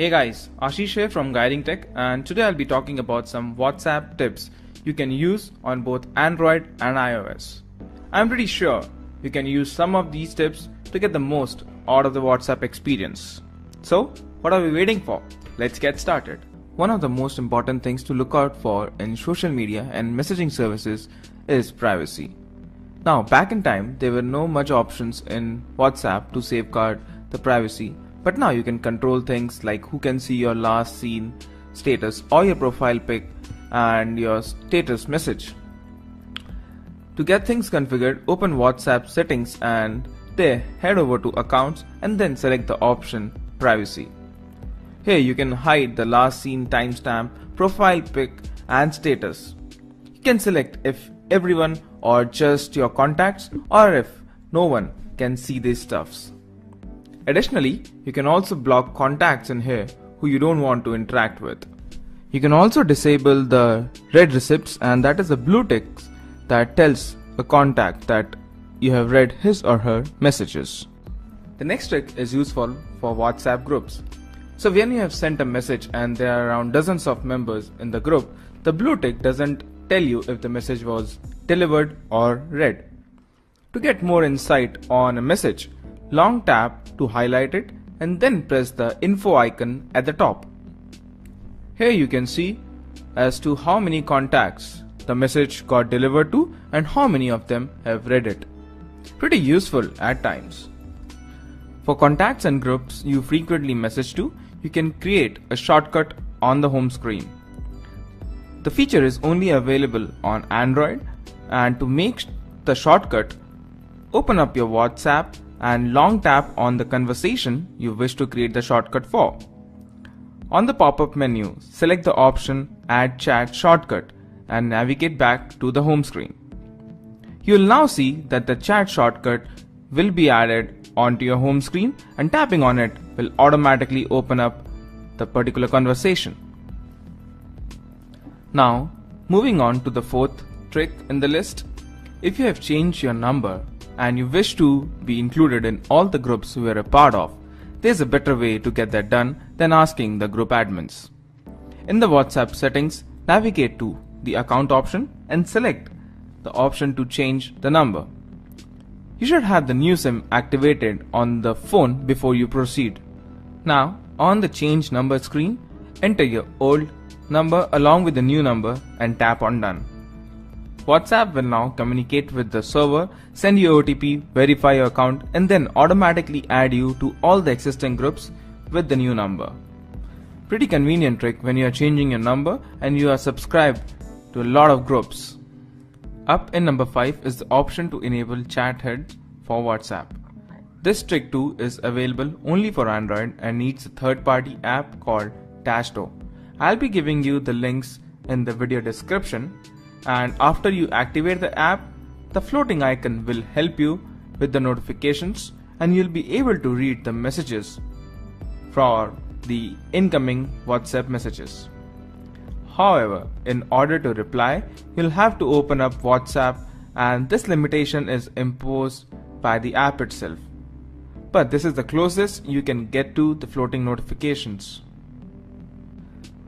Hey guys, Ashish here from Guiding Tech, and today I'll be talking about some WhatsApp tips you can use on both Android and iOS. I'm pretty sure you can use some of these tips to get the most out of the WhatsApp experience. So, what are we waiting for? Let's get started. One of the most important things to look out for in social media and messaging services is privacy. Now, back in time, there were no much options in WhatsApp to safeguard the privacy. But now you can control things like who can see your last seen status or your profile pic and your status message. To get things configured, open WhatsApp settings and there head over to accounts and then select the option privacy. Here you can hide the last seen timestamp, profile pic and status. You can select if everyone or just your contacts or if no one can see these stuffs. Additionally, you can also block contacts in here who you don't want to interact with. You can also disable the read receipts, and that is the blue ticks that tells a contact that you have read his or her messages. The next trick is useful for WhatsApp groups. So when you have sent a message and there are around dozens of members in the group, the blue tick doesn't tell you if the message was delivered or read. To get more insight on a message, long tap to highlight it and then press the info icon at the top. Here you can see as to how many contacts the message got delivered to and how many of them have read it. Pretty useful at times. For contacts and groups you frequently message to, you can create a shortcut on the home screen. The feature is only available on Android, and to make the shortcut, open up your WhatsApp and long tap on the conversation you wish to create the shortcut for. On the pop-up menu, select the option Add Chat Shortcut and navigate back to the home screen. You will now see that the chat shortcut will be added onto your home screen, and tapping on it will automatically open up the particular conversation. Now, moving on to the fourth trick in the list. If you have changed your number and you wish to be included in all the groups you are a part of, there's a better way to get that done than asking the group admins. In the WhatsApp settings, navigate to the account option and select the option to change the number. You should have the new SIM activated on the phone before you proceed. Now, on the change number screen, enter your old number along with the new number and tap on done. WhatsApp will now communicate with the server, send you OTP, verify your account, and then automatically add you to all the existing groups with the new number. Pretty convenient trick when you are changing your number and you are subscribed to a lot of groups. Up in number 5 is the option to enable chat heads for WhatsApp. This trick too is available only for Android and needs a third-party app called Tashto. I'll be giving you the links in the video description. And after you activate the app, the floating icon will help you with the notifications and you'll be able to read the messages for the incoming WhatsApp messages. However, in order to reply, you'll have to open up WhatsApp, and this limitation is imposed by the app itself. But this is the closest you can get to the floating notifications.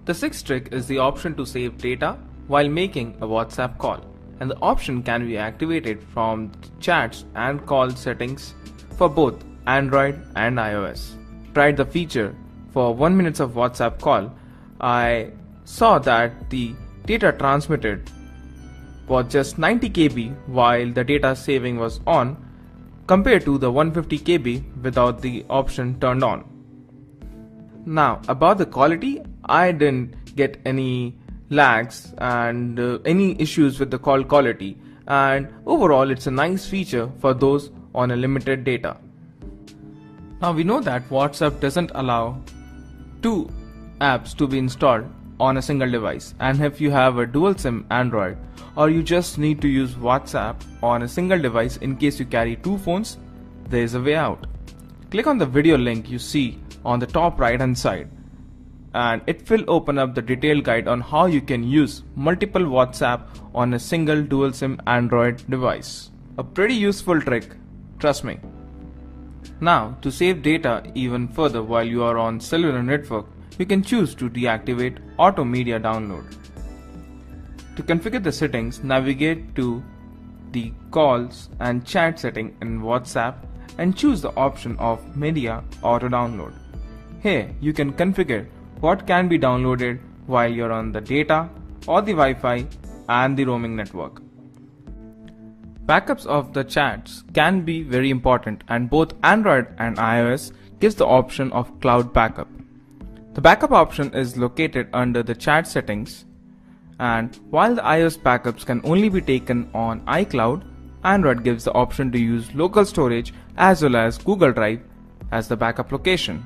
The sixth trick is the option to save data while making a WhatsApp call, and the option can be activated from chats and call settings for both Android and iOS. Tried the feature for 1 minute of WhatsApp call. I saw that the data transmitted was just 90 KB while the data saving was on, compared to the 150 KB without the option turned on. Now about the quality, I didn't get any lags and any issues with the call quality, and overall it's a nice feature for those on a limited data. Now we know that WhatsApp doesn't allow two apps to be installed on a single device, and if you have a dual SIM Android or you just need to use WhatsApp on a single device in case you carry two phones, there is a way out. Click on the video link you see on the top right hand side, and it will open up the detailed guide on how you can use multiple WhatsApp on a single dual SIM Android device. A pretty useful trick, trust me. Now, to save data even further while you are on cellular network, you can choose to deactivate auto media download. To configure the settings, navigate to the calls and chat setting in WhatsApp and choose the option of media auto download. Here, you can configure what can be downloaded while you're on the data or the Wi-Fi and the roaming network. Backups of the chats can be very important, and both Android and iOS gives the option of cloud backup. The backup option is located under the chat settings, and while the iOS backups can only be taken on iCloud, Android gives the option to use local storage as well as Google Drive as the backup location.